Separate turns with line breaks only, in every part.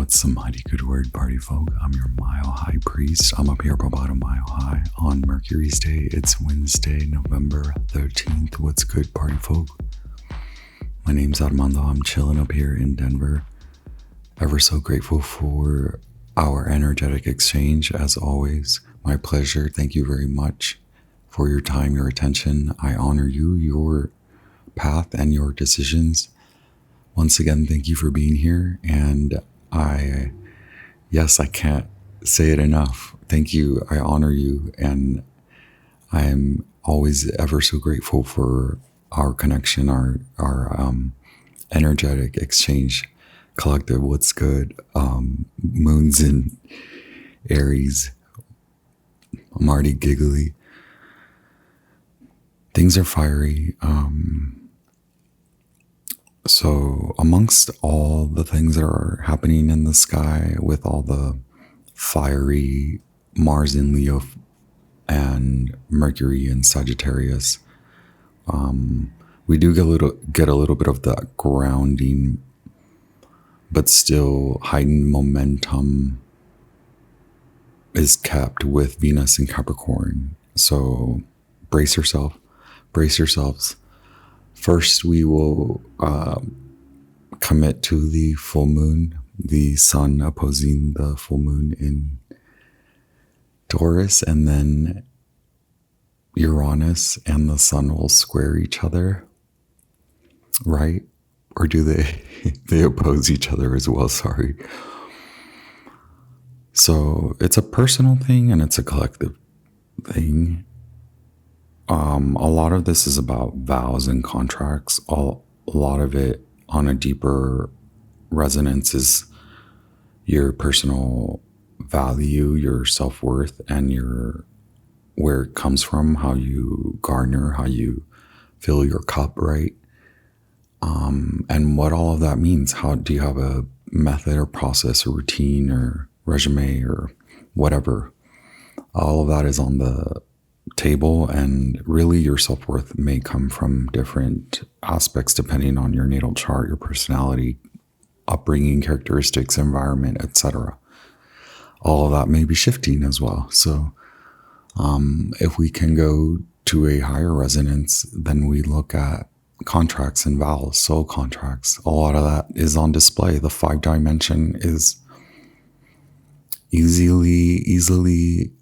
What's the mighty good word, party folk? I'm your mile high priest. I'm up here about a mile high on Mercury's day. It's Wednesday, November 13th. What's good, party folk? My name's Armando. I'm chilling up here in Denver. Ever so grateful for our energetic exchange, as always. My pleasure. Thank you very much for your time, your attention. I honor you, your path, and your decisions. Once again, thank you for being here. And I can't say it enough. Thank you. I honor you. And I am always ever so grateful for our connection, our energetic exchange, collective. What's good? Moons in Aries. I'm already giggly. Things are fiery. So amongst all the things that are happening in the sky with all the fiery Mars in Leo and Mercury in Sagittarius, we do get a little bit of that grounding, but still heightened momentum is kept with Venus in Capricorn. So brace yourselves. First, we will commit to the full moon, the sun opposing the full moon in Taurus, and then Uranus and the sun will square each other, right? Or do they oppose each other as well? Sorry. So it's a personal thing and it's a collective thing. A lot of this is about vows and contracts. A lot of it on a deeper resonance is your personal value, your self-worth, and where it comes from, how you garner, how you fill your cup, right? And what all of that means. How do you have a method or process or routine or resume or whatever? All of that is on the table, and really your self-worth may come from different aspects depending on your natal chart, your personality, upbringing, characteristics, environment, etc. All of that may be shifting as well. So if we can go to a higher resonance, then we look at contracts and vows, soul contracts. A lot of that is on display. The 5-dimension is easily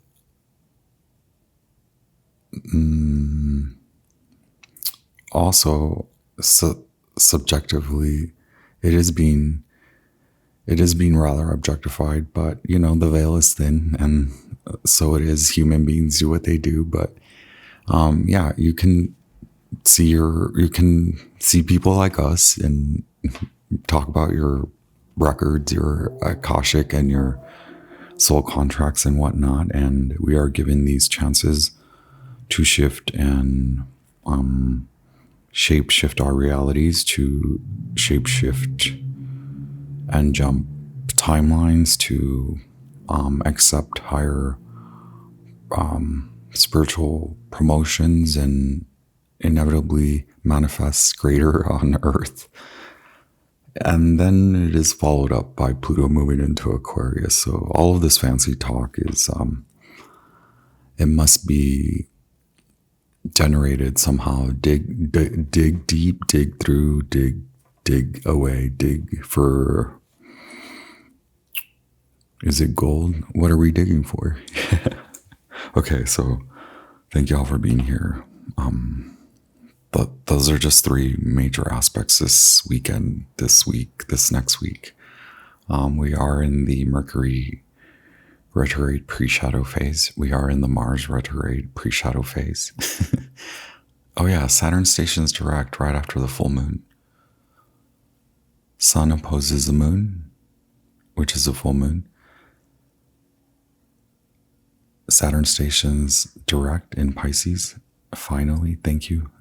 also subjectively it is being rather objectified, but the veil is thin, and so it is. Human beings do what they do, but you can see people like us and talk about your records, your Akashic and your soul contracts and whatnot, and we are given these chances to shift and shape-shift our realities, to shape-shift and jump timelines, to accept higher spiritual promotions and inevitably manifest greater on Earth. And then it is followed up by Pluto moving into Aquarius. So all of this fancy talk is, it must be generated somehow. Dig deep, dig through, dig away, dig for, is it gold? What are we digging for? Okay, so thank y'all for being here. But those are just 3 major aspects this weekend, this week, this next week. We are in the Mercury retrograde pre-shadow phase. We are in the Mars retrograde pre-shadow phase. Oh yeah, Saturn stations direct right after the full moon. Sun opposes the moon, which is a full moon. Saturn stations direct in Pisces. Finally, thank you.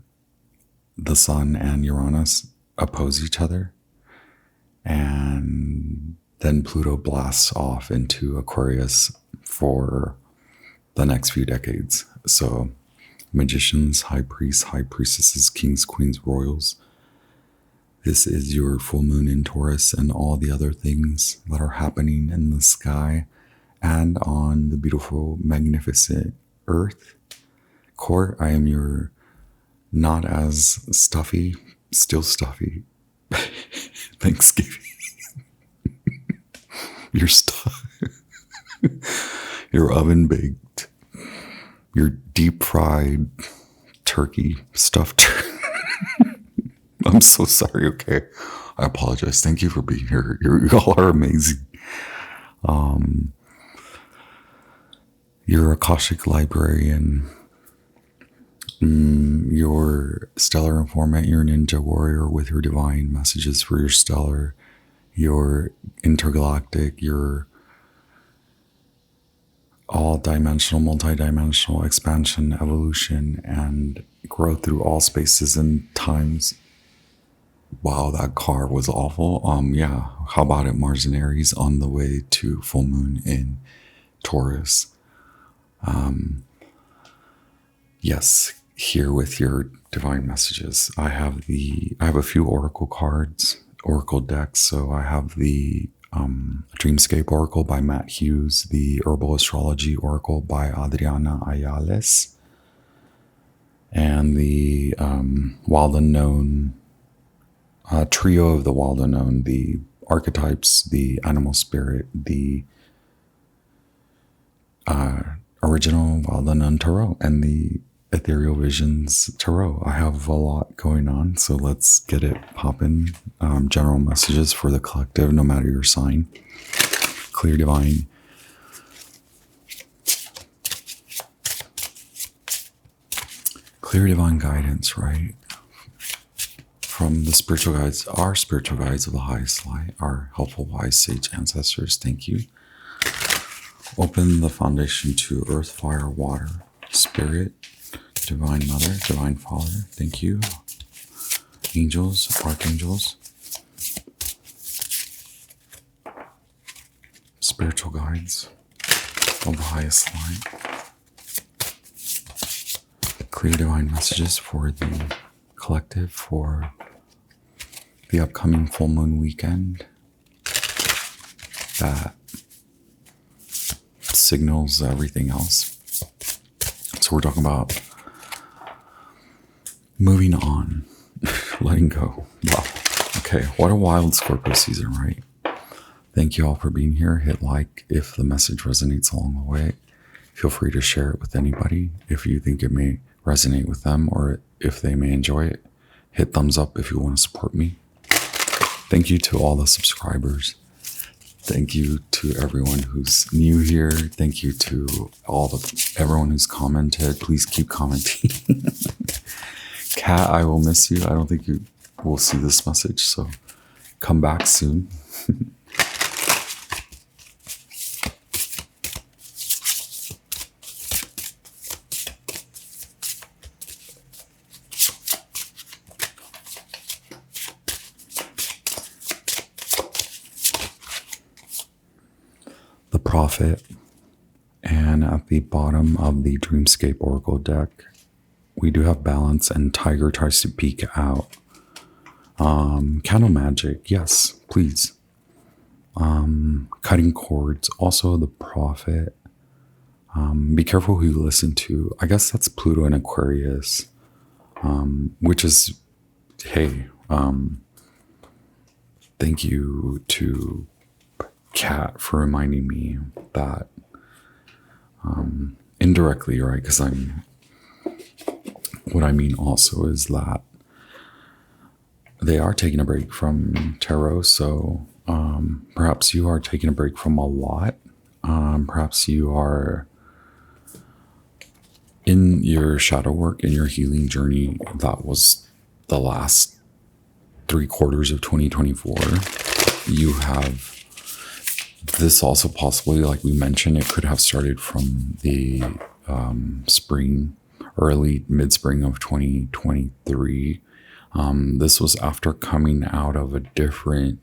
The Sun and Uranus oppose each other. And then Pluto blasts off into Aquarius for the next few decades. So magicians, high priests, high priestesses, kings, queens, royals, This is your full moon in Taurus and all the other things that are happening in the sky and on the beautiful, magnificent earth core. I am your not as stuffy, still stuffy Thanksgiving. Your stuff, your oven baked, your deep fried turkey stuffed turkey. I'm so sorry. Okay. I apologize. Thank you for being here. Y'all are amazing. Your Akashic librarian, your stellar informant, your ninja warrior with your divine messages for your stellar, your intergalactic, your all dimensional, multidimensional expansion, evolution, and growth through all spaces and times. Wow, that car was awful. Yeah. How about it, Mars and Aries on the way to full moon in Taurus? Yes, here with your divine messages. I have a few oracle cards, oracle decks. So I have the Dreamscape Oracle by Matt Hughes, the Herbal Astrology Oracle by Adriana Ayales, and the Wild Unknown trio of the Wild Unknown, the Archetypes, the Animal Spirit, the original Wild Unknown Taro, and the Ethereal Visions Tarot. I have a lot going on, so let's get it popping. General messages for the collective, no matter your sign. Clear divine. Clear divine guidance, right? From the spiritual guides, our spiritual guides of the highest light, our helpful, wise, sage ancestors. Thank you. Open the foundation to earth, fire, water, spirit, divine mother, divine father. Thank you. Angels, archangels, spiritual guides of the highest light. Clear divine messages for the collective for the upcoming full moon weekend that signals everything else. So we're talking about moving on, letting go. Wow. Okay, what a wild Scorpio season, right? Thank you all for being here. Hit like if the message resonates along the way. Feel free to share it with anybody if you think it may resonate with them or if they may enjoy it. Hit thumbs up if you want to support me. Thank you to all the subscribers. Thank you to everyone who's new here. Thank you to everyone who's commented. Please keep commenting. Kat, I will miss you. I don't think you will see this message, so come back soon. The Prophet, and at the bottom of the Dreamscape Oracle deck, we do have Balance, and Tiger tries to peek out. Candle Magic, yes, please. Cutting Cords, also the Prophet. Be careful who you listen to. I guess that's Pluto and Aquarius, which is, hey, thank you to Kat for reminding me that indirectly, right? Because what I mean also is that they are taking a break from tarot. So perhaps you are taking a break from a lot. Perhaps you are in your shadow work, in your healing journey. That was the last 3/4 of 2024. You have this also possibly, like we mentioned, it could have started from the spring, early mid-spring of 2023. This was after coming out of a different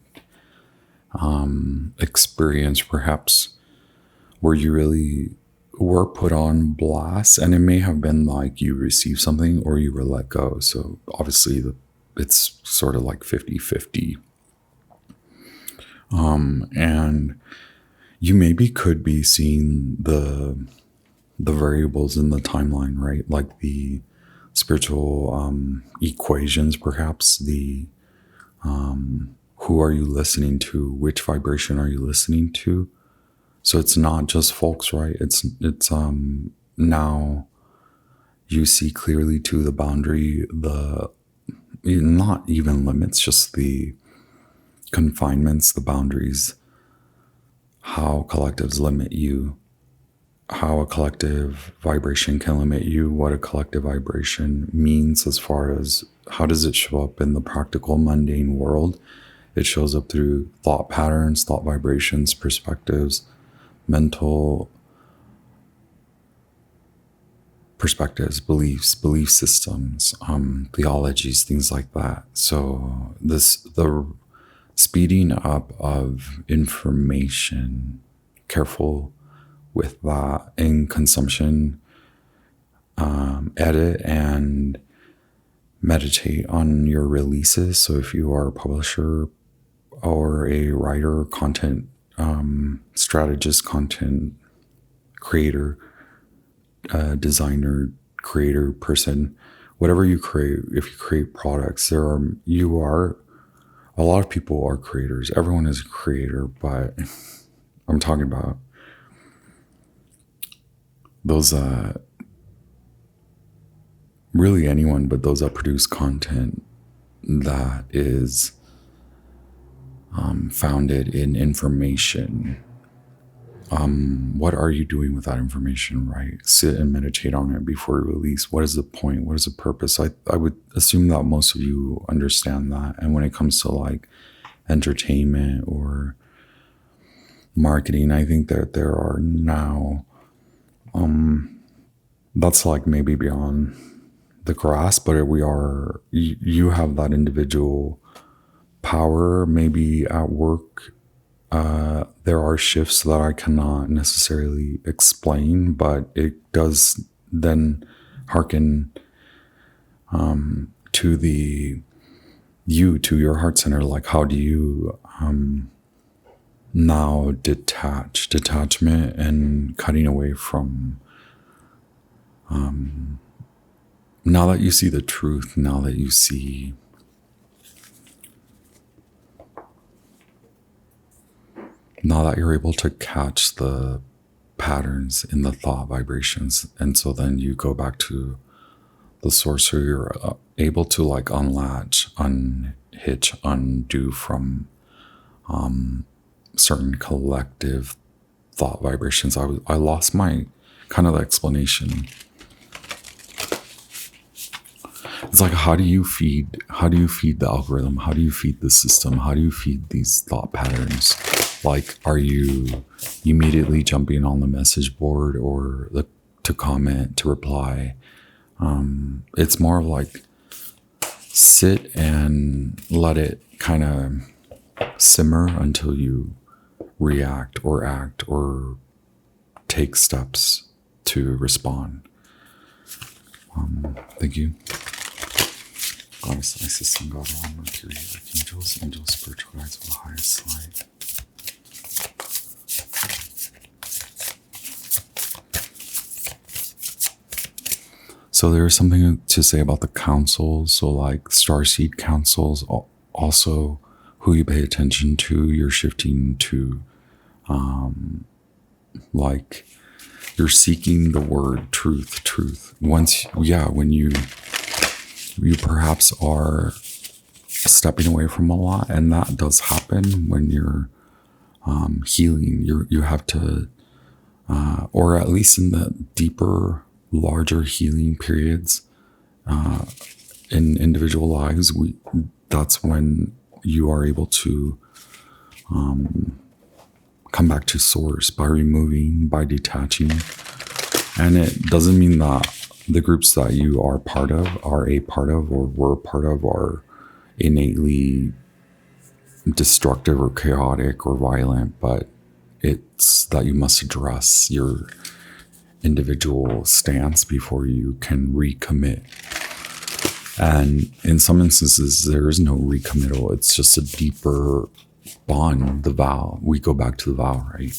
experience, perhaps, where you really were put on blast, and it may have been like you received something or you were let go. So obviously the it's sort of like 50-50. And you maybe could be seeing the variables in the timeline, right? Like the spiritual equations, perhaps the who are you listening to? Which vibration are you listening to? So it's not just folks, right? It's now you see clearly to the boundary, the not even limits, just the confinements, the boundaries, how collectives limit you, how a collective vibration can limit you, what a collective vibration means as far as how does it show up in the practical, mundane world. It shows up through thought patterns, thought vibrations, perspectives, mental perspectives, beliefs, belief systems, theologies, things like that. So the speeding up of information, careful with that in consumption, edit and meditate on your releases. So if you are a publisher or a writer, content strategist, content creator, designer, creator, person, whatever you create, if you create products, a lot of people are creators. Everyone is a creator, but I'm talking about those, really anyone, but those that produce content that is founded in information. What are you doing with that information, right? Sit and meditate on it before you release. What is the point? What is the purpose? I would assume that most of you understand that. And when it comes to like entertainment or marketing, I think that there are now, that's like maybe beyond the grasp, but you have that individual power. Maybe at work, there are shifts that I cannot necessarily explain, but it does then hearken to your heart center. Like, how do you now detachment and cutting away from, now that you see the truth, now that you see now that you're able to catch the patterns in the thought vibrations. And so then you go back to the source, so you're able to like unlatch, unhitch, undo from certain collective thought vibrations. I lost my kind of the explanation. It's like, how do you feed the algorithm? How do you feed the system? How do you feed these thought patterns? Like, are you immediately jumping on the message board or to comment, to reply? It's more like sit and let it kind of simmer until you react or act or take steps to respond. Thank you. Goddess, Isis, Sun God, Ra, Mercury, Archangels, Angels, Spiritual Guides of the highest light. So there is something to say about the councils. So like starseed councils, also who you pay attention to, you're shifting to, like you're seeking the word truth. When you perhaps are stepping away from a lot, and that does happen when you're healing. You have to, or at least in the deeper, larger healing periods in individual lives, that's when you are able to come back to source by removing, by detaching. And it doesn't mean that the groups that you are part of, or were part of, are innately destructive or chaotic or violent, but it's that you must address your individual stance before you can recommit. And in some instances, there is no recommittal. It's just a deeper bond, the vow. We go back to the vow, right?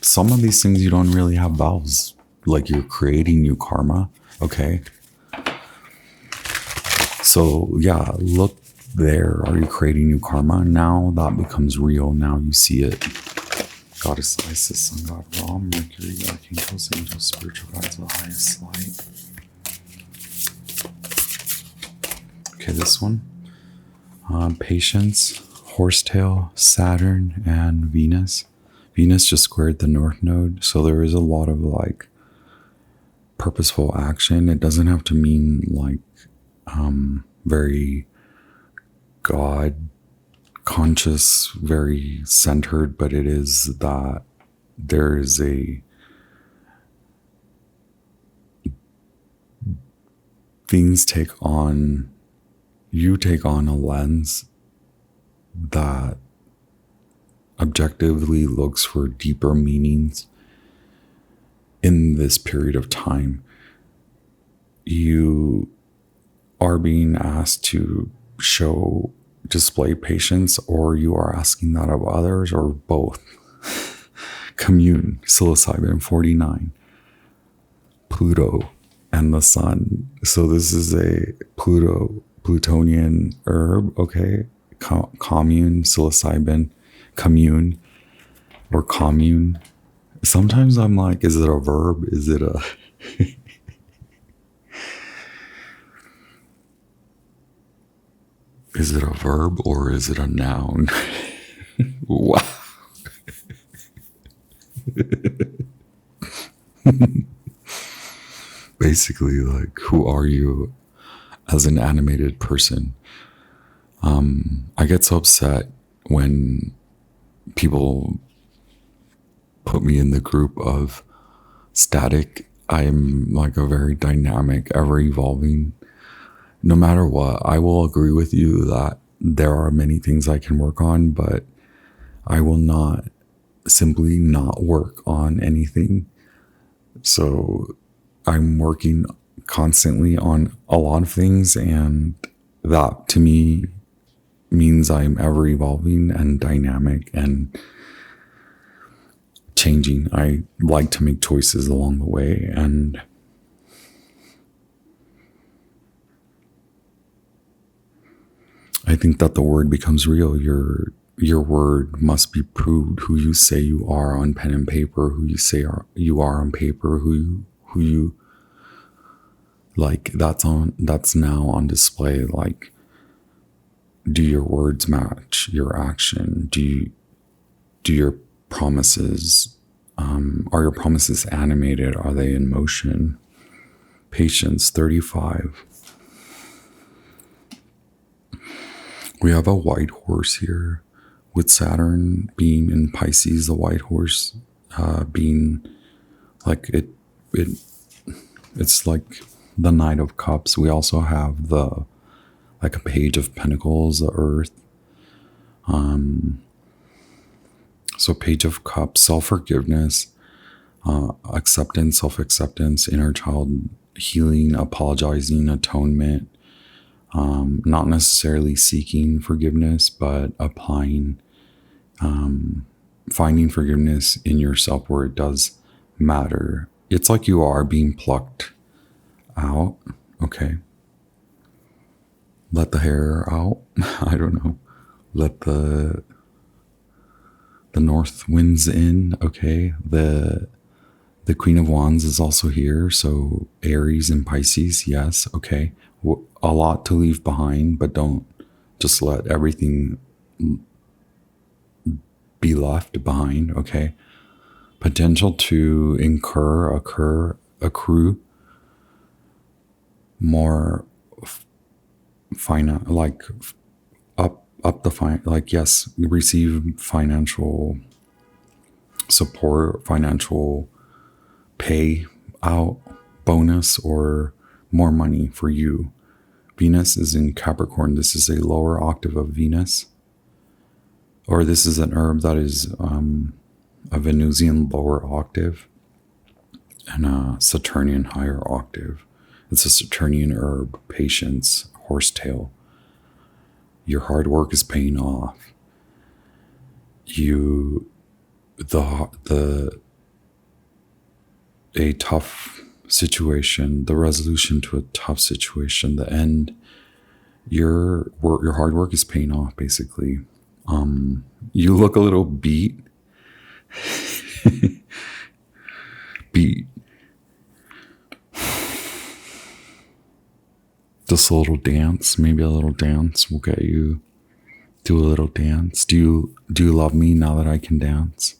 Some of these things you don't really have vows. Like you're creating new karma, okay? So yeah, look there. Are you creating new karma? Now that becomes real. Now you see it. Goddess Isis, Sun God Ra, Mercury, Archangels, Angels, Spiritual Guides of the highest light. Okay, this one. Patience, Horsetail, Saturn, and Venus. Venus just squared the North Node, so there is a lot of like purposeful action. It doesn't have to mean like very God conscious, very centered, but it is that there is things you take on a lens that objectively looks for deeper meanings in this period of time. You are being asked to display patience, or you are asking that of others, or both. Commune, psilocybin 49, Pluto and the sun. So this is a Plutonian herb, okay? Commune, psilocybin, commune, or commune. Sometimes I'm like, is it a verb? Is it a... Is it a verb or is it a noun? Wow. Basically, like, who are you as an animated person? I get so upset when people put me in the group of static. I'm like a very dynamic, ever evolving. No matter what, I will agree with you that there are many things I can work on, but I will not simply not work on anything. So I'm working constantly on a lot of things, and that to me means I'm ever evolving and dynamic and changing. I like to make choices along the way, and I think that the word becomes real. Your word must be proved. Who you say you are on pen and paper, who you say you are on paper, who you like, that's now on display. Like, do your words match your action? Do your promises, are your promises animated? Are they in motion? Patience 35. We have a white horse here, with Saturn being in Pisces, the white horse being like it's like the Knight of Cups. We also have like a Page of Pentacles, the Earth. So Page of Cups, self-forgiveness, acceptance, self-acceptance, inner child healing, apologizing, atonement. Not necessarily seeking forgiveness, but applying, finding forgiveness in yourself where it does matter. It's like you are being plucked out. Okay. Let the hair out. I don't know. Let the north winds in. Okay. The Queen of Wands is also here. So Aries and Pisces. Yes. Okay. A lot to leave behind, but don't just let everything be left behind. Okay. Potential to accrue more like up the like, yes, receive financial support, financial pay out, bonus, or more money for you. Venus is in Capricorn. This is a lower octave of Venus, or this is an herb that is a Venusian lower octave and a Saturnian higher octave. It's a Saturnian herb, patience, horsetail. Your hard work is paying off. A tough situation, the resolution to a tough situation, the end, your hard work is paying off, basically. You look a little beat. Beat. Just a little dance, maybe a little dance will get you. Do a little dance. Do you love me now that I can dance?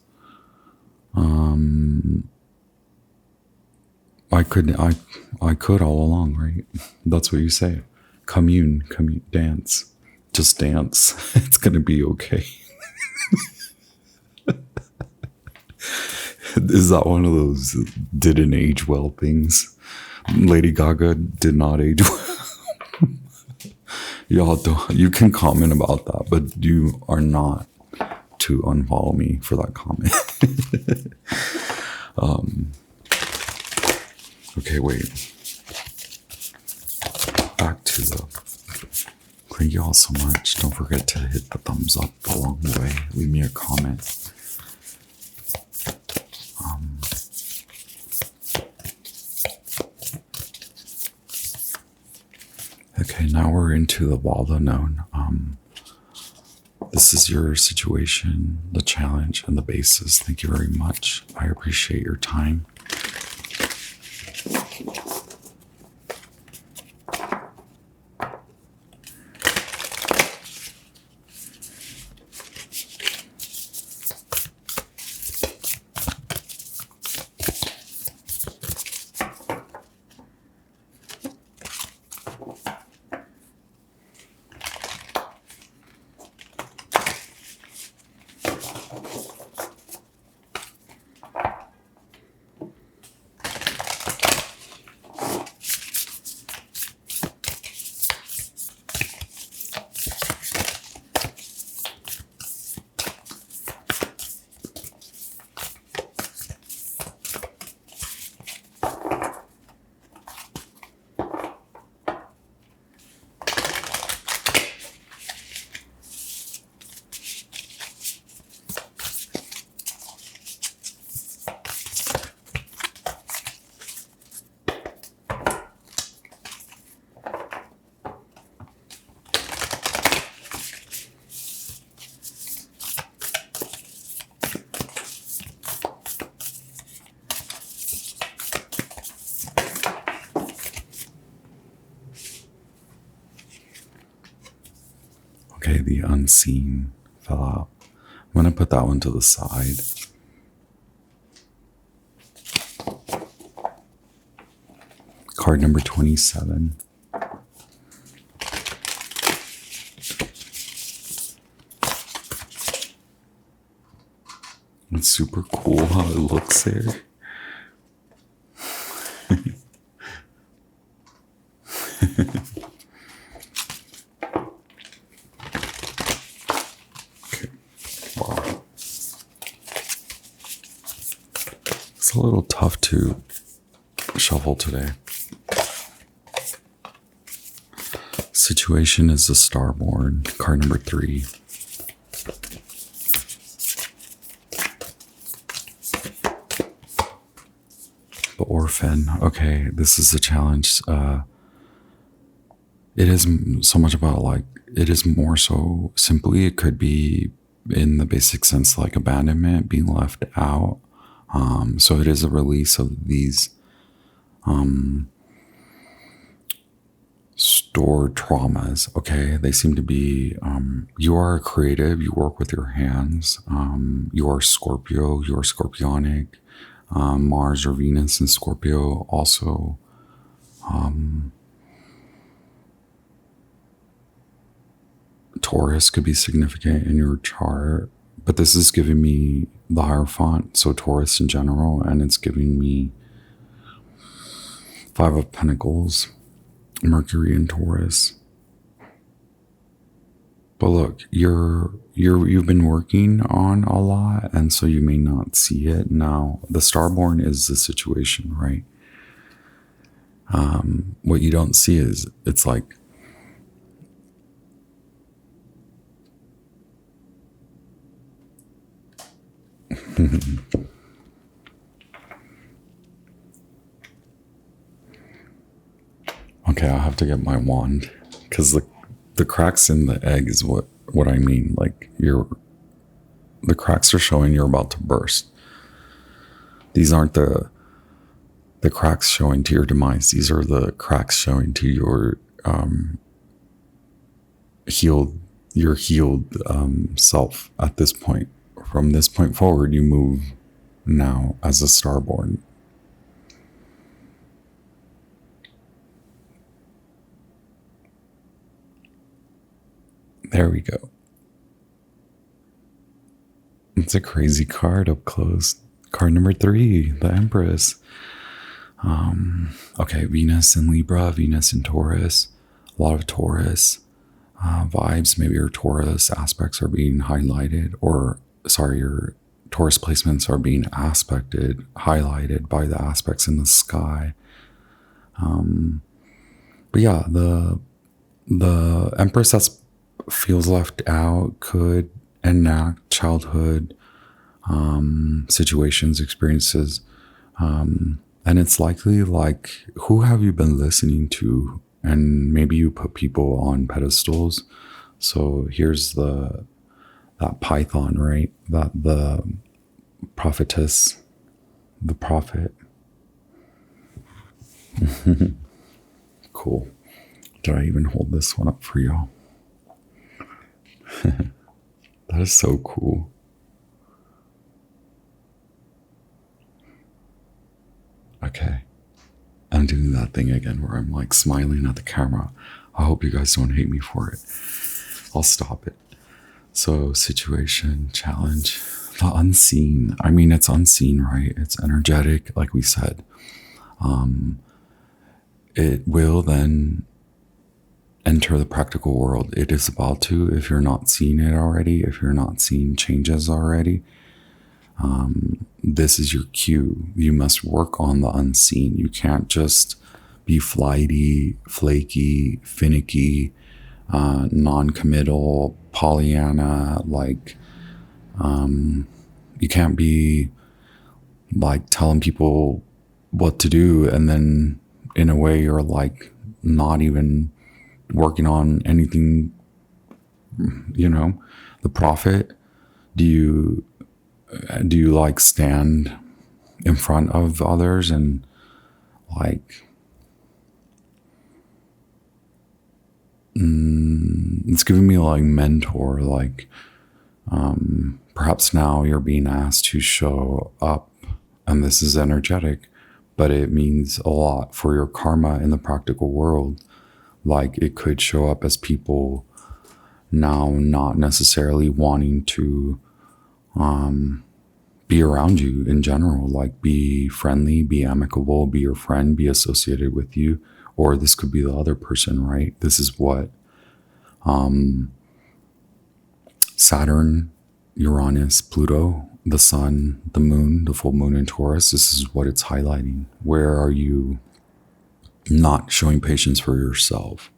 I could all along, right? That's what you say. Commune, dance. Just dance. It's gonna be okay. Is that one of those didn't age well things? Lady Gaga did not age well. Y'all don't, you can comment about that, but you are not to unfollow me for that comment. Okay, wait. Back to the... Thank you all so much. Don't forget to hit the thumbs up along the way. Leave me a comment. Okay, now we're into the ball unknown. This is your situation, the challenge, and the basis. Thank you very much. I appreciate your time. Okay, the unseen fell out. I'm going to put that one to the side. Card number 27. It's super cool how it looks there. It's a little tough to shuffle today. Situation is the Starborn, card number 3. The Orphan. Okay, this is the challenge. It is so much about it is more so simply, it could be in the basic sense like abandonment, being left out. So it is a release of these stored traumas. Okay, they seem to be, you are a creative, you work with your hands, you are Scorpio, you are scorpionic, Mars or Venus in Scorpio also. Taurus could be significant in your chart, but this is giving me the Hierophant, so Taurus in general, and it's giving me 5 of Pentacles, Mercury in Taurus. But look, you've been working on a lot, and so you may not see it now. The Starborn is the situation, right? What you don't see is it's like Okay, I'll have to get my wand because the cracks in the egg is what I mean. Like the cracks are showing you're about to burst. These aren't the cracks showing to your demise. These are the cracks showing to your healed self at this point. From this point forward, you move now as a starborn. There we go. It's a crazy card up close. Card number 3, the Empress. Okay, Venus in Libra, Venus in Taurus. A lot of Taurus vibes. Maybe your Taurus aspects are being highlighted, or sorry, your Taurus placements are being highlighted by the aspects in the sky. But yeah, the Empress that feels left out could enact childhood situations, experiences, and it's likely like, who have you been listening to? And maybe you put people on pedestals. So here's that python, right? That the prophetess, the prophet. Cool. Did I even hold this one up for y'all? That is so cool. Okay. I'm doing that thing again where I'm like smiling at the camera. I hope you guys don't hate me for it. I'll stop it. So, situation, challenge, the unseen. I mean, it's unseen, right? It's energetic, like we said. It will then enter the practical world. It is about to, if you're not seeing it already, if you're not seeing changes already. This is your cue. You must work on the unseen. You can't just be flighty, flaky, finicky, non-committal, Pollyanna. Like, you can't be like telling people what to do, and then in a way you're like not even working on anything. You know, the prophet. Do you like stand in front of others and like it's giving me like mentor, like perhaps now you're being asked to show up, and this is energetic, but it means a lot for your karma in the practical world. Like, it could show up as people now not necessarily wanting to be around you in general, like be friendly, be amicable, be your friend, be associated with you. Or this could be the other person, right? This is what Saturn, Uranus, Pluto, the sun, the moon, the full moon in Taurus, this is what it's highlighting. Where are you not showing patience for yourself?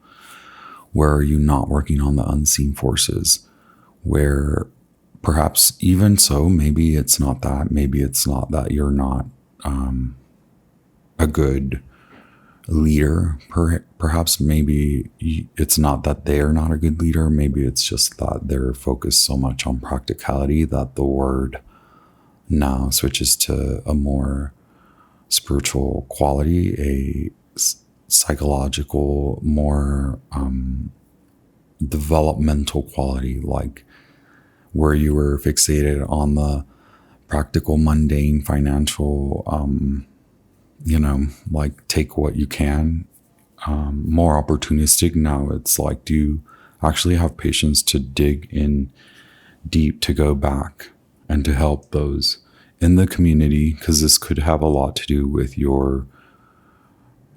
Where are you not working on the unseen forces? Where perhaps even so, maybe it's not that. Maybe it's not that you're not a good leader. Perhaps maybe it's not that they're not a good leader. Maybe it's just that they're focused so much on practicality that the word now switches to a more spiritual quality, a psychological, more developmental quality, like where you were fixated on the practical, mundane, financial, like take what you can, more opportunistic. Now it's like, do you actually have patience to dig in deep, to go back and to help those in the community? Because this could have a lot to do with your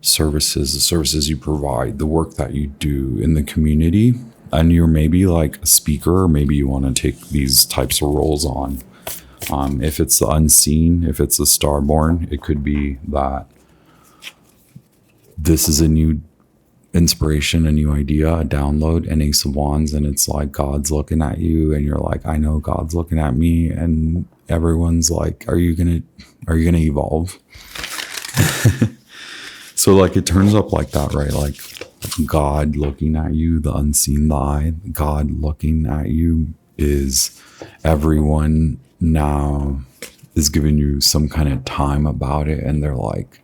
services, the services you provide, the work that you do in the community. And you're maybe like a speaker, or maybe you want to take these types of roles on. If it's the unseen, if it's the starborn, it could be that this is a new inspiration, a new idea, a download, an Ace of Wands, and it's like God's looking at you, and you're like, I know God's looking at me, and everyone's like, are you gonna evolve? So like it turns up like that, right? Like God looking at you, the unseen eye, God looking at you is everyone now is giving you some kind of time about it. And they're like,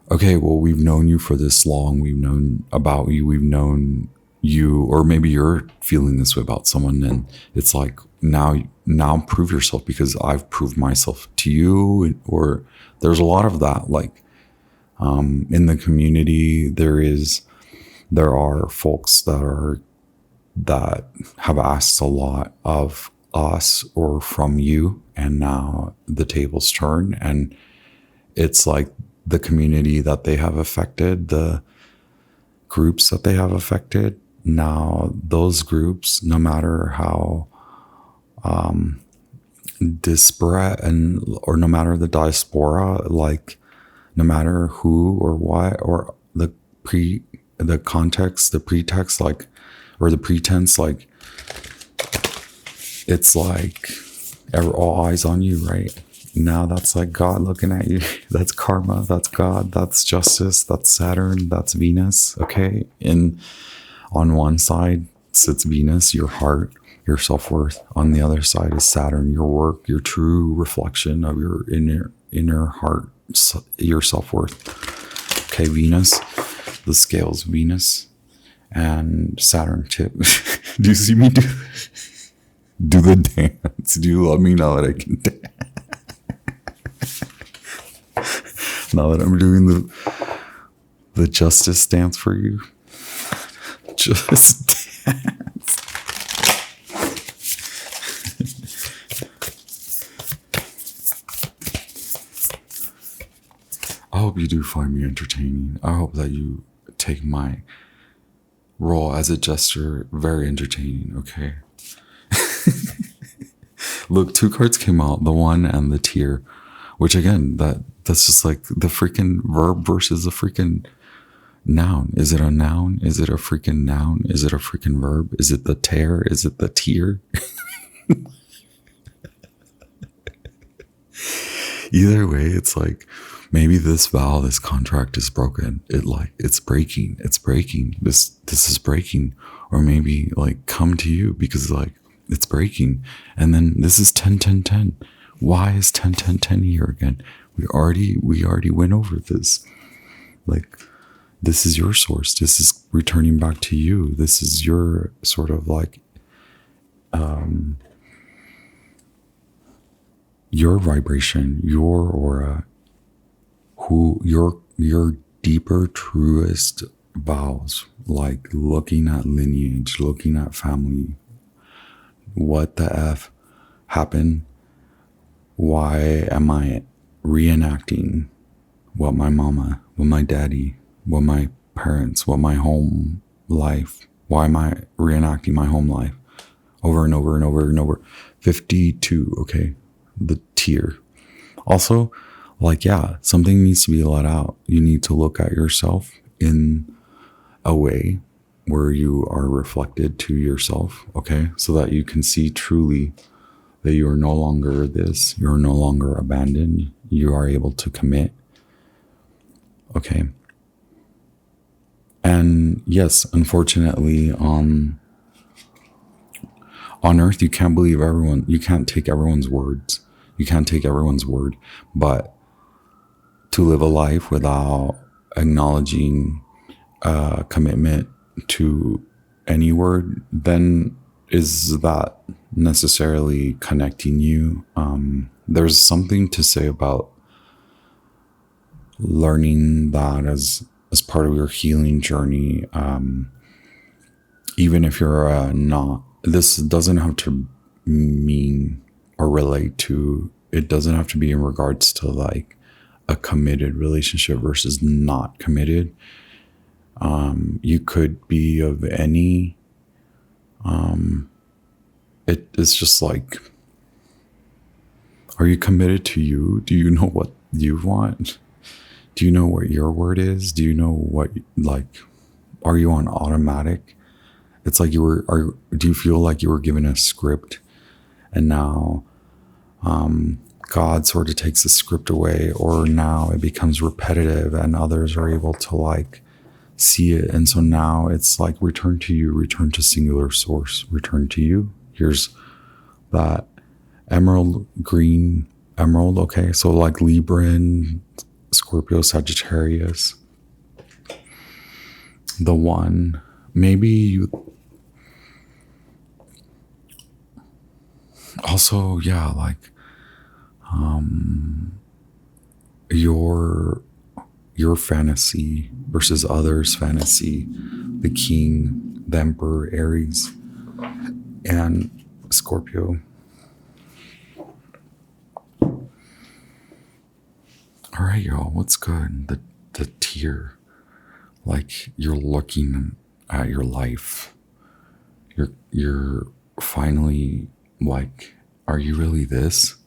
okay, well, we've known you for this long. We've known about you. We've known you, or maybe you're feeling this way about someone. And it's like, now prove yourself because I've proved myself to you. Or there's a lot of that. Like in the community, there are folks that have asked a lot of us or from you, and now the tables turn, and it's like the community that they have affected, the groups that they have affected, now those groups, no matter how disparate or no matter the diaspora, like no matter who or what, or the context, the pretext, like, or the pretense, like, it's like all eyes on you, right? Now that's like God looking at you. That's karma, that's God, that's justice, that's Saturn, that's Venus, okay? And on one side sits Venus, your heart, your self-worth. On the other side is Saturn, your work, your true reflection of your inner heart, your self-worth. Okay, Venus, the scales, Venus and Saturn tip. Do you see me do the dance? Do you let me know that I can dance? Now that I'm doing the justice dance for you. Just dance. I hope you do find me entertaining. I hope that you take my role as a jester very entertaining, okay? Look, 2 cards came out, the one and the tier, which again, that's just like the freaking verb versus the freaking noun. Is it a noun? Is it a freaking noun? Is it a freaking verb? Is it the tear? Is it the tier? Either way, it's like, maybe this vow, this contract is broken. It's breaking. This is breaking. Or maybe like come to you because like it's breaking. And then this is 10, 10, 10. Why is 10, 10, 10 here again? We already went over this. Like, this is your source. This is returning back to you. This is your sort of like, your vibration, your aura, who your deeper, truest vows, like looking at lineage, looking at family. What the F happened? Why am I reenacting what my mama, what my daddy, what my parents, what my home life? Why am I reenacting my home life over and over and over and over? 52, okay, the tier. Also, like, yeah, something needs to be let out. You need to look at yourself in a way where you are reflected to yourself, okay? So that you can see truly that you are no longer this, you're no longer abandoned, you are able to commit, okay? And yes, unfortunately, on earth, you can't believe everyone, you can't take everyone's words, you can't take everyone's word, but to live a life without acknowledging commitment to any word, then is that necessarily connecting you? There's something to say about learning that as part of your healing journey. Even if you're not, this doesn't have to mean or relate to, it doesn't have to be in regards to like a committed relationship versus not committed. You could be of any, it's just like, are you committed to you? Do you know what you want? Do you know what your word is? Do you know what, like, are you on automatic? It's like do you feel like you were given a script and now God sort of takes the script away, or now it becomes repetitive and others are able to like see it. And so now it's like, return to you, return to singular source, return to you. Here's that emerald, green emerald. Okay. So like Libran, Scorpio, Sagittarius, the one, maybe you also, yeah, like, your fantasy versus others' fantasy, the king, the emperor, Aries, and Scorpio. All right, y'all, what's good? The tier, like you're looking at your life. You're finally like, are you really this?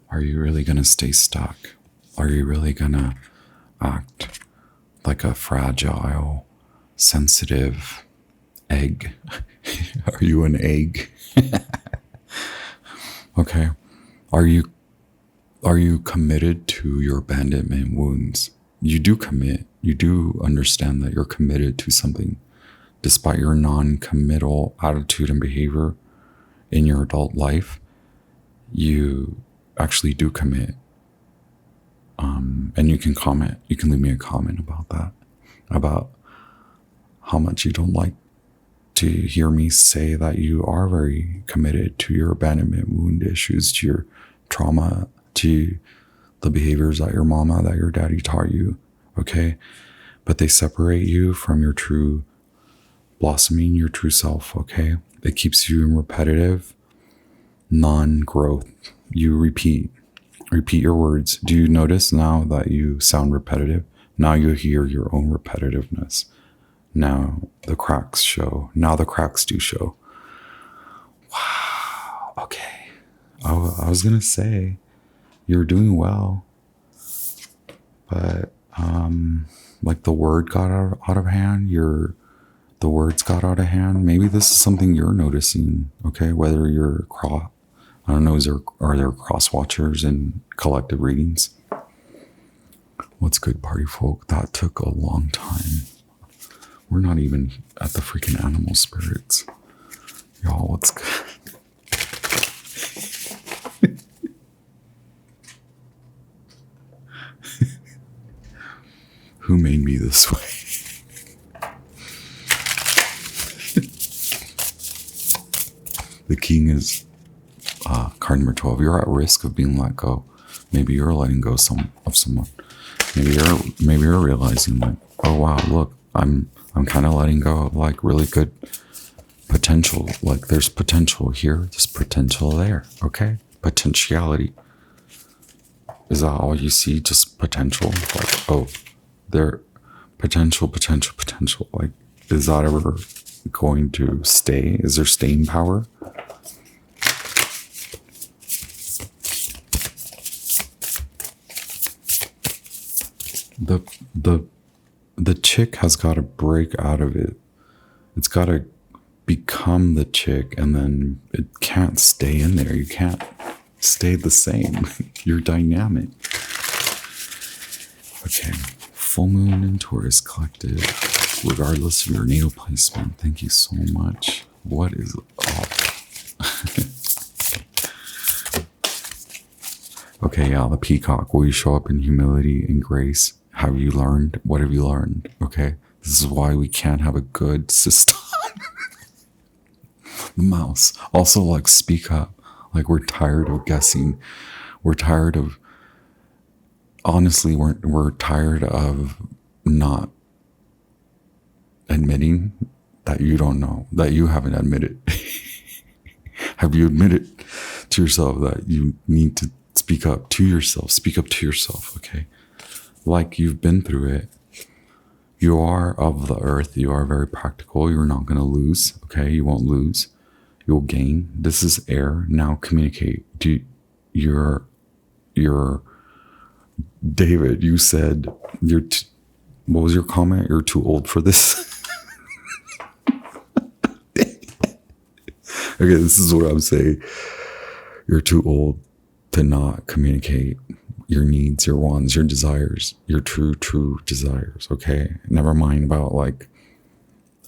Are you really gonna stay stuck? Are you really gonna act like a fragile, sensitive egg? Are you an egg? Okay. Are you committed to your abandonment wounds? You do commit. You do understand that you're committed to something despite your non-committal attitude and behavior in your adult life. You actually do commit. And you can comment. You can leave me a comment about that, about how much you don't like to hear me say that you are very committed to your abandonment wound issues, to your trauma, to the behaviors that your mama, that your daddy taught you. Okay. But they separate you from your true blossoming, your true self. Okay. It keeps you in repetitive non-growth. You repeat your words. Do you notice now that you sound repetitive? Now you hear your own repetitiveness. Now the cracks show. Now the cracks do show. Wow. Okay. I was going to say you're doing well, but like the word got out of hand. The words got out of hand. Maybe this is something you're noticing. Okay. Whether you're I don't know, are there cross watchers and collective readings? What's good, party folk? That took a long time. We're not even at the freaking animal spirits. Y'all, what's good? Who made me this way? The king is card number 12. You're at risk of being let go. Maybe you're letting go of someone. Maybe you're realizing like, oh wow, look, I'm kind of letting go of like really good potential. Like there's potential here, there's potential there. Okay, potentiality. Is that all you see? Just potential? Like, oh, there, potential. Like, is that ever going to stay? Is there staying power? The chick has got to break out of it. It's got to become the chick, and then it can't stay in there. You can't stay the same. You're dynamic. Okay. Full moon in Taurus collective, regardless of your natal placement. Thank you so much. What is up? Okay, yeah, the peacock. Will you show up in humility and grace? Have you learned? What have you learned? Okay. This is why we can't have a good system. The mouse. Also, like, speak up. Like, we're tired of guessing. We're tired of, honestly, we're tired of not admitting that you don't know, that you haven't admitted. Have you admitted to yourself that you need to speak up to yourself? Speak up to yourself, okay? Like, you've been through it. You are of the earth. You are very practical. You're not going to lose, okay? You won't lose. You'll gain. This is air. Now communicate. You're David, you said what was your comment? You're too old for this. Okay, this is what I'm saying. You're too old. to not communicate your needs, your wants, your desires, your true desires. Okay. Never mind about like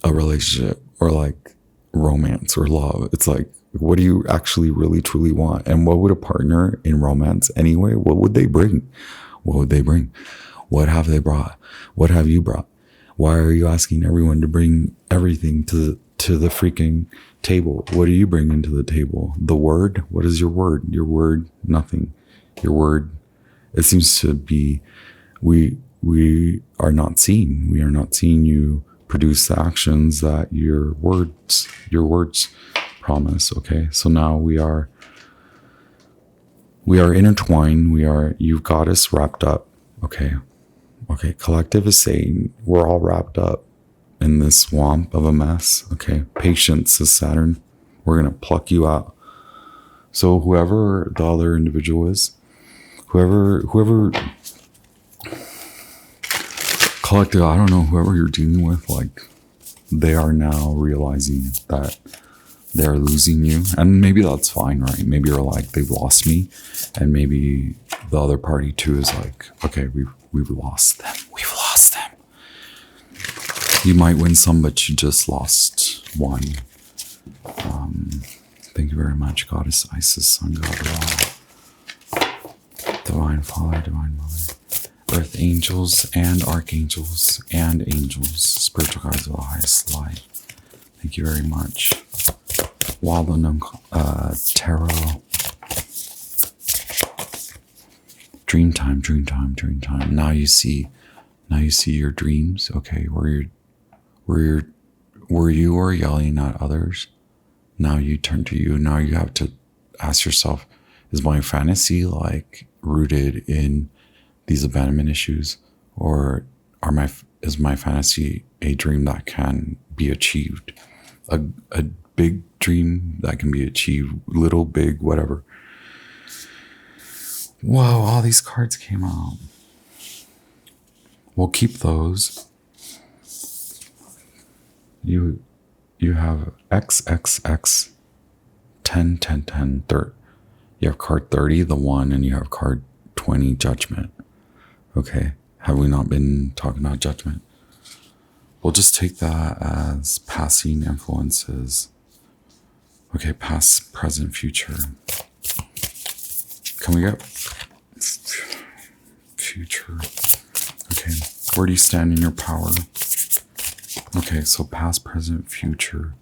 a relationship or like romance or love. It's like, what do you actually really truly want? And what would a partner in romance anyway? What would they bring? What would they bring? What have they brought? What have you brought? Why are you asking everyone to bring everything to the freaking table? What are you bringing to the table? The word? What is your word? Your word, nothing. Your word, it seems to be, we are not seeing. We are not seeing you produce the actions that your words promise. Okay. So now we are intertwined. You've got us wrapped up. Okay. Okay. Collective is saying we're all wrapped up in this swamp of a mess. Okay. Patience is Saturn. We're going to pluck you out. So whoever the other individual is, whoever collective, I don't know, whoever you're dealing with, like they are now realizing that they're losing you. And maybe that's fine, right? Maybe you're like, they've lost me. And maybe the other party too is like, okay, we've lost them. We've lost them. You might win some, but you just lost one. Thank you very much, Goddess Isis, Sun God Ra, Divine Father, Divine Mother, Earth Angels and Archangels and Angels, Spiritual Guides of the highest light. Thank you very much. Walden, Taro, Dreamtime. Now you see your dreams. Okay, where you were yelling at others. Now you turn to you. Now you have to ask yourself, is my fantasy like rooted in these abandonment issues, or is my fantasy a dream that can be achieved? A big dream that can be achieved, little, big, whatever. Whoa, all these cards came out. We'll keep those. You have XXX 10, 10, 10, 30. You have card 30, the 1, and you have card 20, Judgment. Okay, have we not been talking about Judgment? We'll just take that as passing influences. Okay, past, present, future. Can we get future? Okay, where do you stand in your power? Okay, so past, present, future.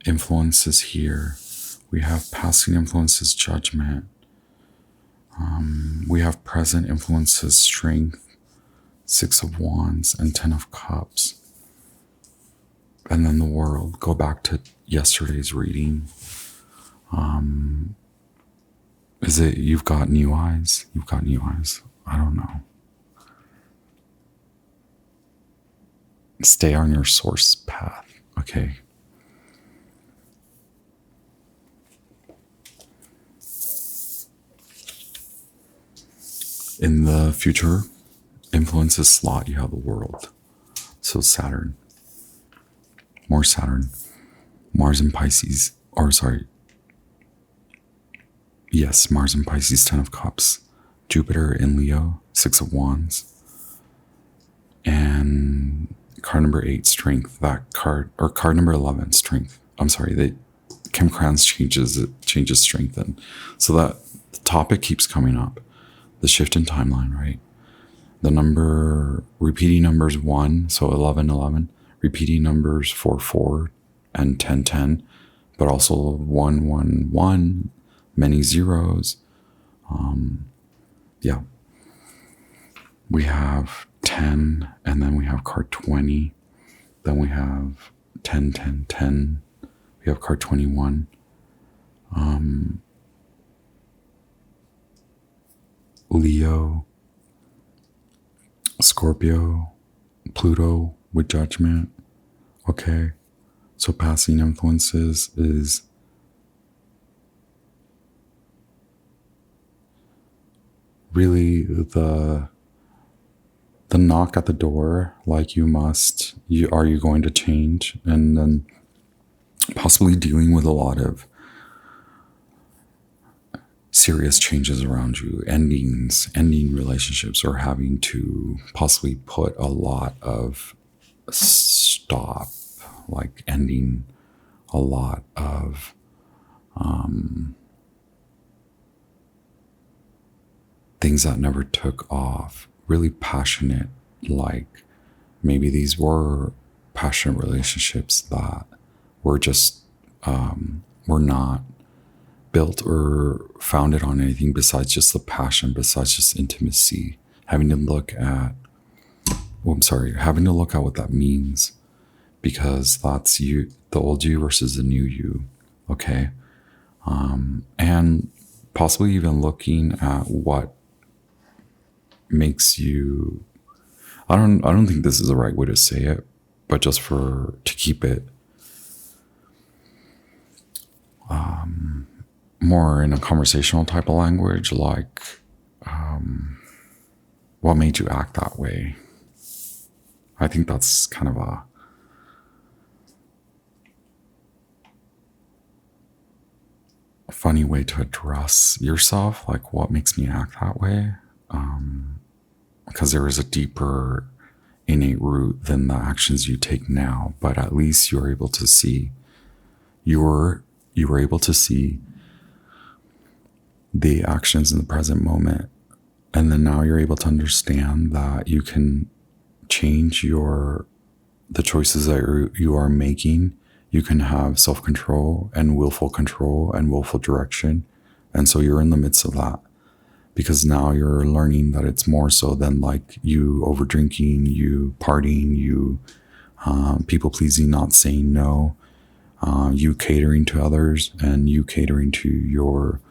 Influences here. We have passing influences, Judgment. We have present influences, Strength, 6 of Wands, and 10 of Cups. And then the World. Go back to yesterday's reading. Is it you've got new eyes? You've got new eyes. I don't know. Stay on your source path. Okay. In the future influences slot, you have the World. So Saturn. More Saturn. Mars in Pisces. Or sorry. Yes, Mars in Pisces, 10 of Cups. Jupiter in Leo, 6 of Wands. And card number 8, Strength. That card, or card number 11, Strength. I'm sorry, Kim Kranz changes Strength. And so that the topic keeps coming up. The shift in timeline, right? The number, repeating numbers 1, so 11, 11. Repeating numbers 4, 4, and 10, 10. But also 1, 1, 1. Many zeros. Yeah. We have 10, and then we have card 20. Then we have 10, 10, 10. We have card 21. Leo, Scorpio, Pluto with Judgment. Okay. So passing influences is really the knock at the door, like are you going to change? And then possibly dealing with a lot of serious changes around you, ending relationships, or having to possibly put a lot of stop, like ending a lot of things that never took off, really passionate, like maybe these were passionate relationships that were just were not built or founded on anything besides just the passion, besides just intimacy. Having to look at what that means, because that's you, the old you versus the new you. Okay. And possibly even looking at what makes you, I don't think this is the right way to say it, but just to keep it more in a conversational type of language, like what made you act that way? I think that's kind of a funny way to address yourself, like what makes me act that way, because there is a deeper innate root than the actions you take now, but at least you're able to see you were able to see the actions in the present moment, and then now you're able to understand that you can change the choices that you are making. You can have self-control and willful control and willful direction. And so you're in the midst of that, because now you're learning that it's more so than like you over drinking, you partying, you people pleasing, not saying no, you catering to others, and you catering to your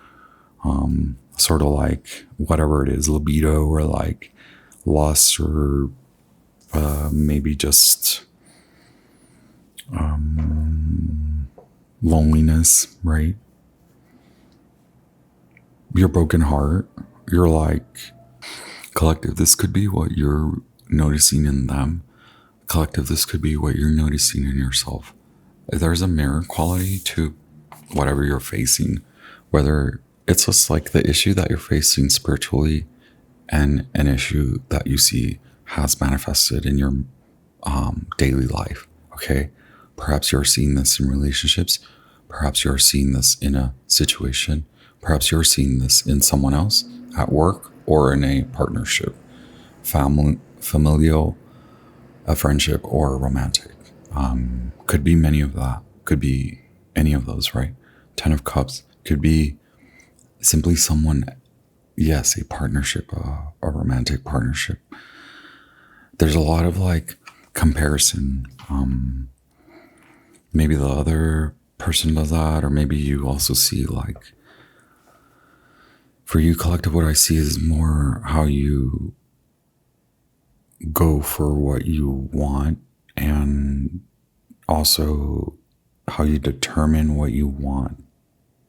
sort of like whatever it is, libido, or like lust, or maybe just loneliness, right? Your broken heart, you're like, collective, this could be what you're noticing in them. Collective, this could be what you're noticing in yourself. There's a mirror quality to whatever you're facing, whether it's just like the issue that you're facing spiritually and an issue that you see has manifested in your daily life. Okay. Perhaps you're seeing this in relationships. Perhaps you're seeing this in a situation. Perhaps you're seeing this in someone else at work or in a partnership, familial, a friendship, or a romantic. Could be many of that. Could be any of those, right? 10 of Cups could be simply someone, yes, a partnership, a romantic partnership. There's a lot of like comparison. Maybe the other person does that, or maybe you also see like, for you, collective, what I see is more how you go for what you want, and also how you determine what you want.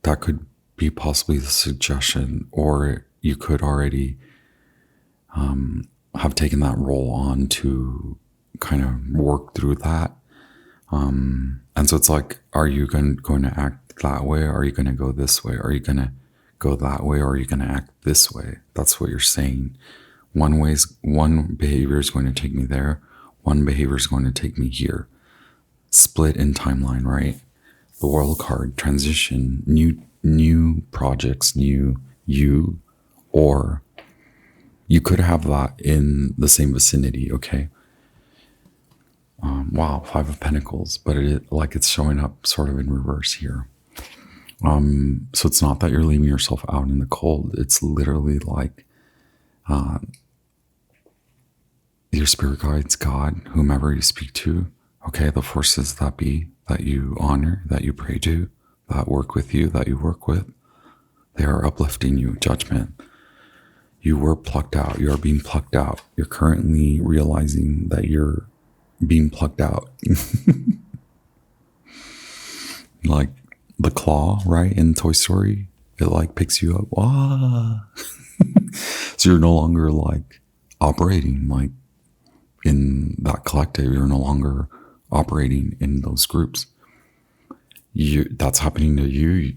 That could be possibly the suggestion, or you could already have taken that role on to kind of work through that. And so it's like, are you going to act that way? Or are you going to go this way? Are you going to go that way? Or are you going to act this way? That's what you're saying. One behavior is going to take me there. One behavior is going to take me here. Split in timeline, right? The World card, transition, new projects, new you, or you could have that in the same vicinity. Okay. Wow, 5 of Pentacles, but it's showing up sort of in reverse here. So it's not that you're leaving yourself out in the cold. It's literally like your spirit guides, God, whomever you speak to, okay, the forces that be, that you honor, that you pray to, that work with you, that you work with, they are uplifting you. Judgment. You were plucked out. You are being plucked out. You're currently realizing that you're being plucked out. Like the claw, right? In Toy Story, it like picks you up. Ah. So you're no longer like operating like in that collective. You're no longer operating in those groups. That's happening to you.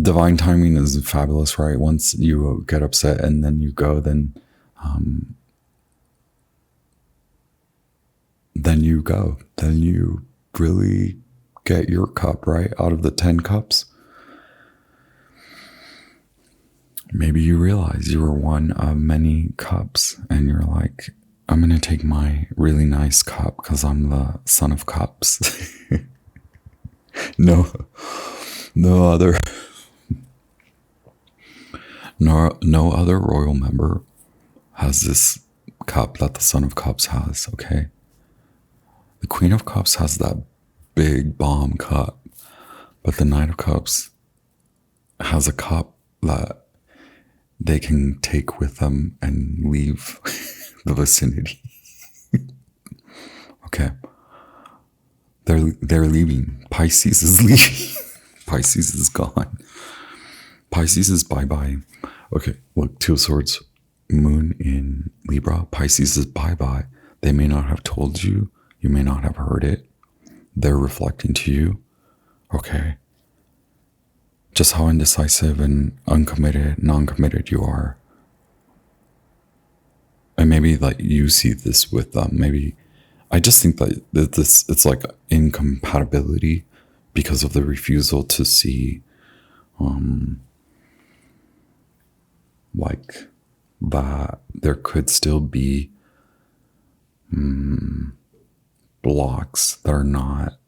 divine timing is fabulous, right? Once you get upset and then you go, then you go. Then you really get your cup, right? Out of the 10 cups. Maybe you realize you were one of many cups and you're like, I'm going to take my really nice cup because I'm the son of cups. no other no other royal member has this cup that the son of cups has, okay? The queen of cups has that big bomb cup, but the knight of cups has a cup that they can take with them and leave the vicinity. Okay. They're leaving. Pisces is leaving. Pisces is gone. Pisces is bye-bye. Okay, look, Two of Swords, Moon in Libra. Pisces is bye-bye. They may not have told you. You may not have heard it. They're reflecting to you. Okay. Just how indecisive and uncommitted, non-committed you are. And maybe like you see this with them. Maybe I just think that it's like incompatibility because of the refusal to see like that there could still be blocks that are not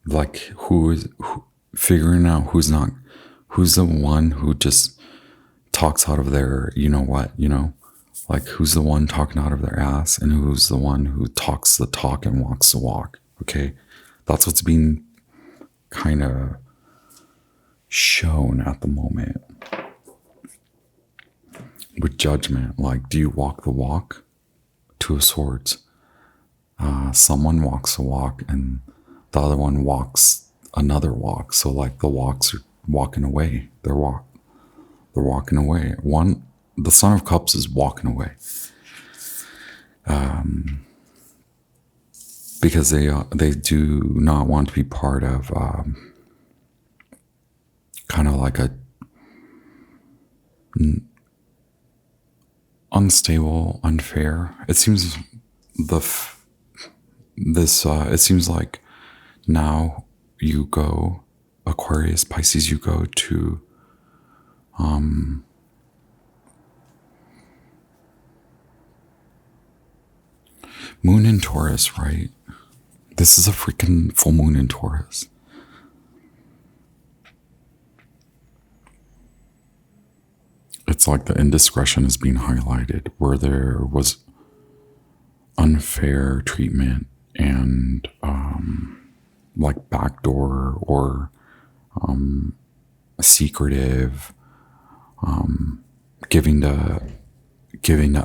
like figuring out who's the one who just talks out of their, like who's the one talking out of their ass and who's the one who talks the talk and walks the walk. Okay. That's what's being kind of shown at the moment with Judgment. Like, do you walk the walk? Two of Swords. Someone walks a walk and the other one walks another walk. So like the walks are walking away. They're walking away. The Son of Cups is walking away. Because they do not want to be part of kind of like a unstable, unfair. It seems it seems like now you go Aquarius, Pisces, you go to Moon in Taurus, right? This is a freaking full moon in Taurus. It's like the indiscretion is being highlighted where there was unfair treatment and like backdoor or secretive giving to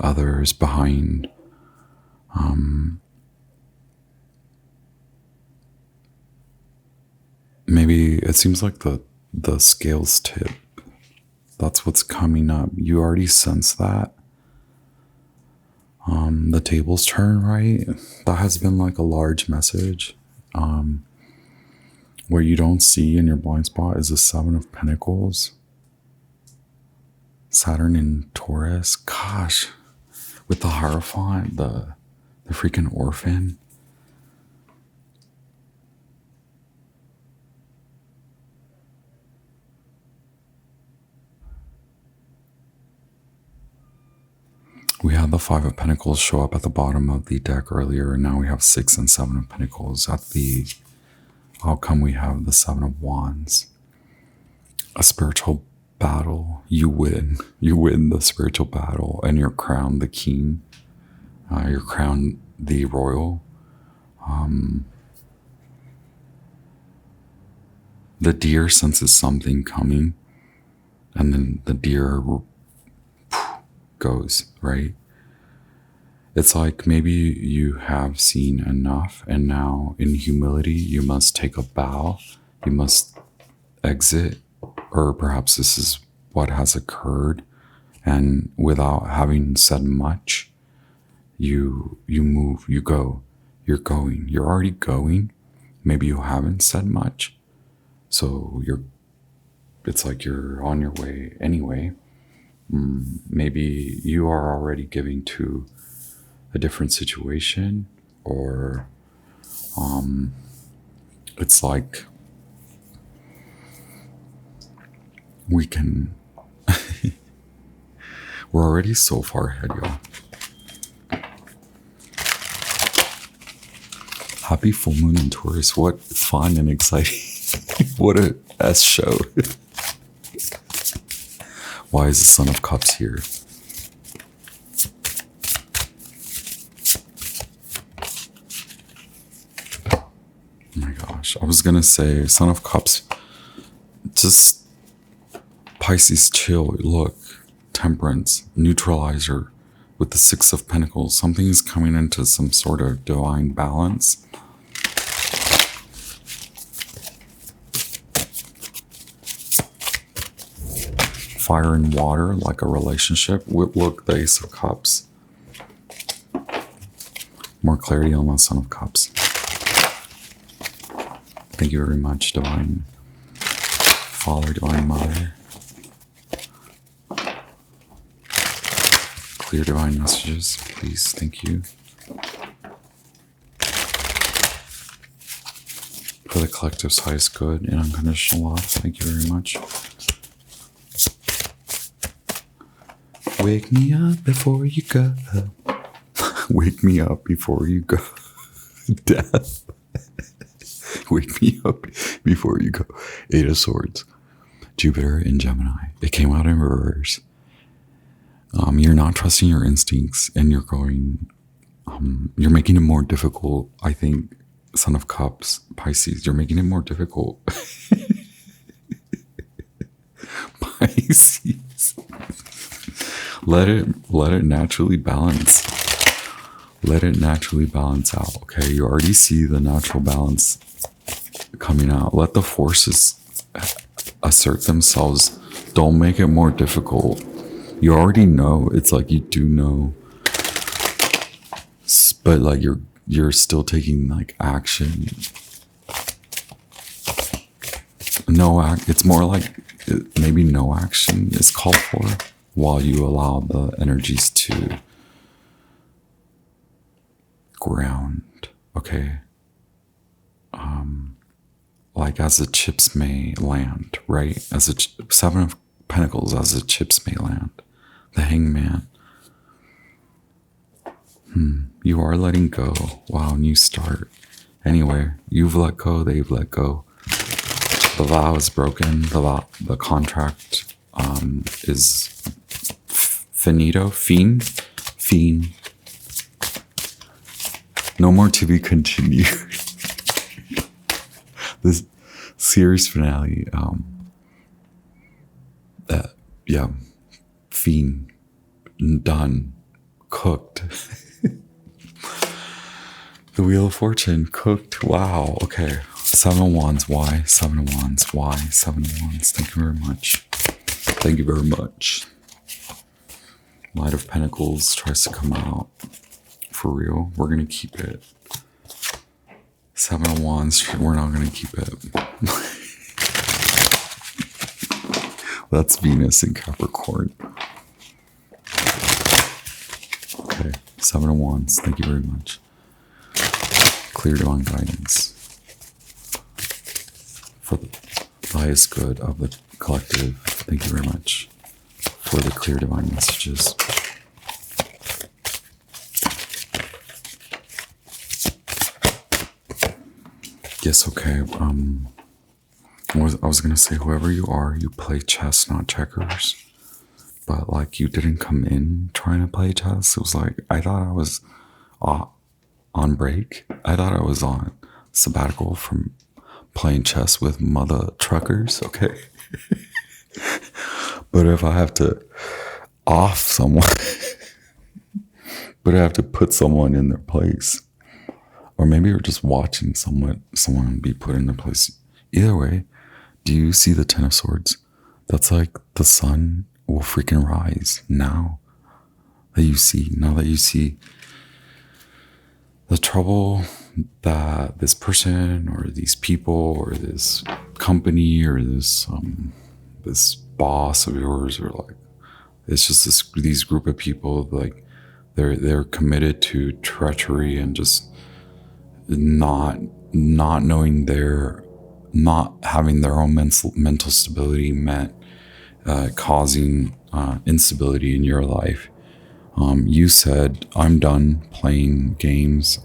others behind maybe it seems like the scales tip. That's what's coming up. You already sense that. The tables turn, right? That has been like a large message. Where you don't see in your blind spot is the Seven of Pentacles. Saturn in Taurus. Gosh, with the Hierophant, the freaking orphan. We had the Five of Pentacles show up at the bottom of the deck earlier, and now we have Six and Seven of Pentacles. At the outcome, we have the Seven of Wands. A spiritual battle. You win. You win the spiritual battle, and you're crowned the king. You're crowned the royal. The deer senses something coming, and then the deer goes, right? It's like maybe you have seen enough, and now in humility you must take a bow, you must exit, or perhaps this is what has occurred, and without having said much, you move, you go, you're already going. Maybe you haven't said much, so it's like you're on your way anyway. Maybe you are already giving to a different situation, or it's like we can we're already so far ahead, y'all. Happy full moon in Taurus. What fun and exciting. What a S show. Why is the Son of Cups here? Oh my gosh. I was going to say Son of Cups. Just Pisces, chill. Look. Temperance. Neutralizer. With the Six of Pentacles. Something is coming into some sort of divine balance. Fire and water, like a relationship. Look, the Ace of Cups. More clarity on the Son of Cups. Thank you very much, Divine Father, Divine Mother. Clear divine messages, please. Thank you. For the collective's highest good and unconditional love. Thank you very much. Wake me up before you go. Wake me up before you go. Death. Wake me up before you go. Eight of Swords. Jupiter in Gemini. It came out in reverse. You're not trusting your instincts, and you're going, you're making it more difficult. I think, Son of Cups, Pisces, you're making it more difficult. Pisces. Let it naturally balance. Let it naturally balance out. Okay, you already see the natural balance coming out. Let the forces assert themselves. Don't make it more difficult. You already know. It's like you do know, but like you're still taking like action. It's more like maybe no action is called for while you allow the energies to ground. Okay. Like as the chips may land, right? As the Seven of Pentacles, as the chips may land. The Hangman. You are letting go. Wow, new start. Anyway, you've let go, they've let go. The vow is broken. The contract is finito. Fiend. No more to be continued. This series finale. Fiend. Done. Cooked. The Wheel of Fortune. Cooked. Wow. Okay. 7 of Wands. Why? 7 of Wands. Why? 7 of Wands. Thank you very much. Thank you very much. Knight of Pentacles tries to come out. For real. We're going to keep it. 7 of Wands. We're not going to keep it. That's Venus in Capricorn. Okay. 7 of Wands. Thank you very much. Clear divine guidance. For the highest good of the collective. Thank you very much. For the clear divine messages. Yes, okay. I was gonna say, whoever you are, you play chess, not checkers. But like, you didn't come in trying to play chess. It was like, I thought I was on break. I thought I was on sabbatical from playing chess with mother truckers. Okay. But if I have to off someone, but I have to put someone in their place, or maybe you're just watching someone be put in their place. Either way, do you see the Ten of Swords? That's like the sun will freaking rise now that you see the trouble that this person or these people or this company or this this boss of yours, or like it's just these group of people, like they're committed to treachery and just not knowing not having their own mental stability meant causing instability in your life. You said, I'm done playing games.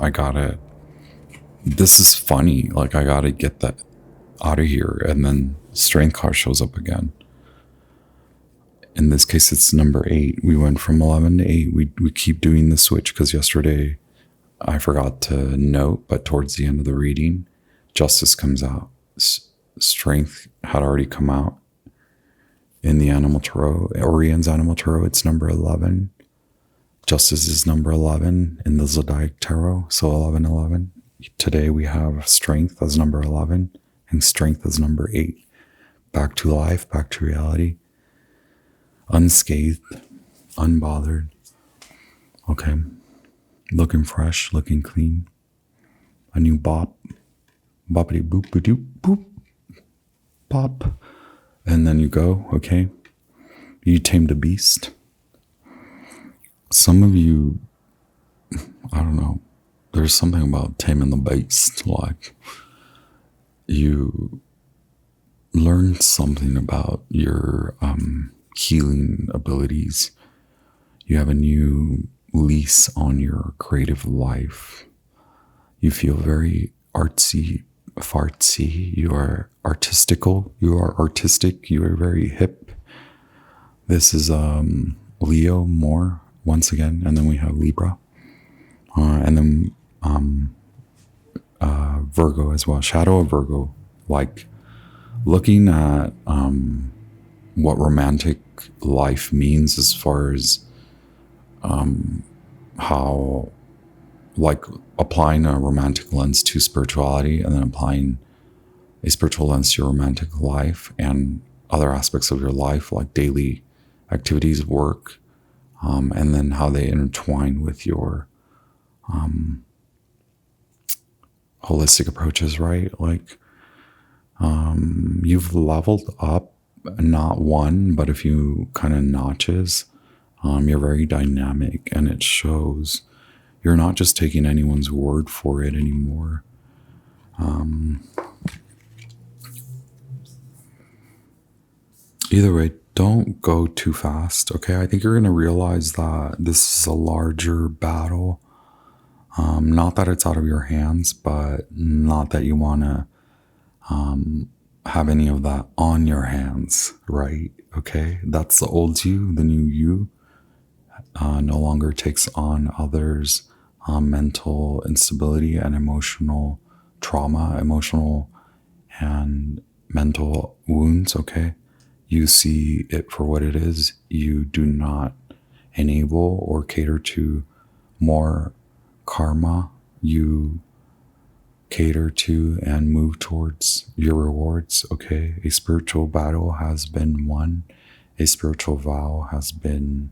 This is funny. Like, I gotta get that out of here. And then strength card shows up again. In this case, it's number 8. We went from 11 to 8. We keep doing the switch because yesterday I forgot to note, but towards the end of the reading, justice comes out. Strength had already come out in the Animal Tarot, Orion's Animal Tarot. It's number 11. Justice is number 11 in the Zodiac Tarot, so 1111. Today we have strength as number 11 and strength as number 8. Back to life, back to reality. Unscathed, unbothered. Okay. Looking fresh, looking clean. A new bop. Boppity boop ba doop boop. Pop. And then you go, okay. You tamed a beast. Some of you, I don't know, there's something about taming the beast. Like, you learn something about your healing abilities. You have a new lease on your creative life. You feel very artsy, fartsy. You are artistical. You are artistic. You are very hip. This is Leo more once again, and then we have Libra, and then Virgo as well. Shadow of Virgo, like looking at what romantic life means as far as how, like, applying a romantic lens to spirituality and then applying a spiritual lens to your romantic life and other aspects of your life, like daily activities, work, and then how they intertwine with your holistic approaches, right? Like, you've leveled up not one, but a few kind of notches. You're very dynamic, and it shows. You're not just taking anyone's word for it anymore. Either way, don't go too fast, okay? I think you're going to realize that this is a larger battle. Not that it's out of your hands, but not that you want to have any of that on your hands, right? Okay? That's the old you, the new you. No longer takes on others' mental instability and emotional trauma, emotional and mental wounds, okay? You see it for what it is. You do not enable or cater to more karma. You cater to and move towards your rewards, okay? A spiritual battle has been won. A spiritual vow has been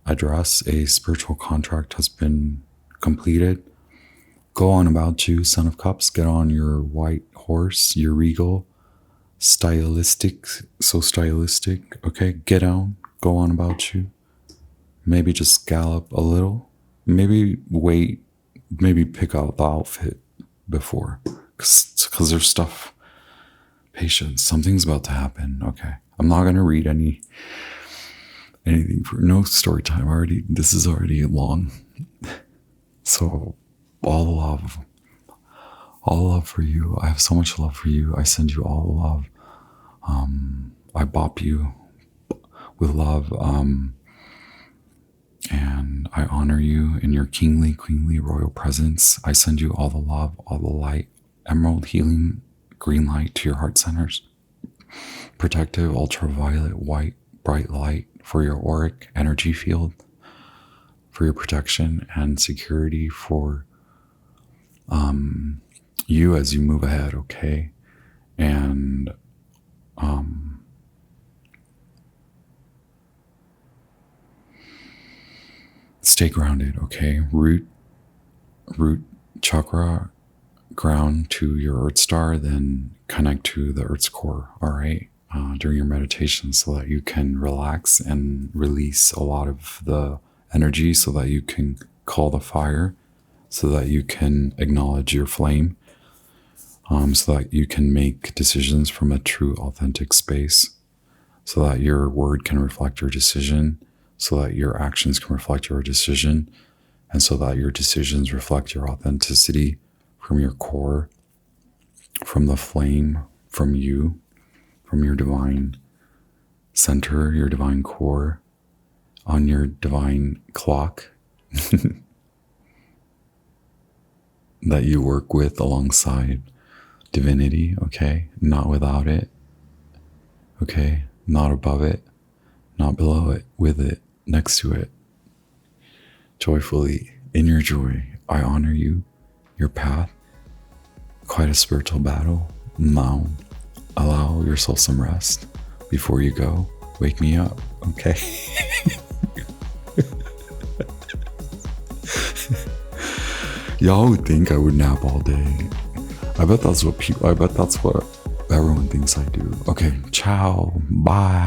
addressed. A spiritual contract has been completed. Go on about you, Son of Cups. Get on your white horse, your regal, stylistic, so stylistic, okay? Get on, go on about you. Maybe just gallop a little. Maybe wait, maybe pick out the outfit before, because there's stuff. Patience, something's about to happen, okay? I'm not going to read anything for no story time. This is already long. So all love for you. I have so much love for you. I send you all the love. I bop you with love, and I honor you in your kingly, queenly, royal presence. I send you all the love, all the light, emerald healing, green light to your heart centers, protective, ultraviolet, white, bright light for your auric energy field, for your protection and security for you as you move ahead, okay? And stay grounded, okay? Root chakra, ground to your Earth star, then connect to the Earth's core, all right? during your meditation, so that you can relax and release a lot of the energy, so that you can call the fire, so that you can acknowledge your flame, so that you can make decisions from a true, authentic space, so that your word can reflect your decision, so that your actions can reflect your decision, and so that your decisions reflect your authenticity from your core, from the flame, from you, from your divine center, your divine core, on your divine clock that you work with alongside divinity, okay? Not without it, okay? Not above it, not below it, with it, next to it. Joyfully, in your joy, I honor you, your path, quite a spiritual battle. Now, allow yourself some rest before you go. Wake me up, okay? Y'all would think I would nap all day. I bet that's what everyone thinks I do. Okay, ciao, bye.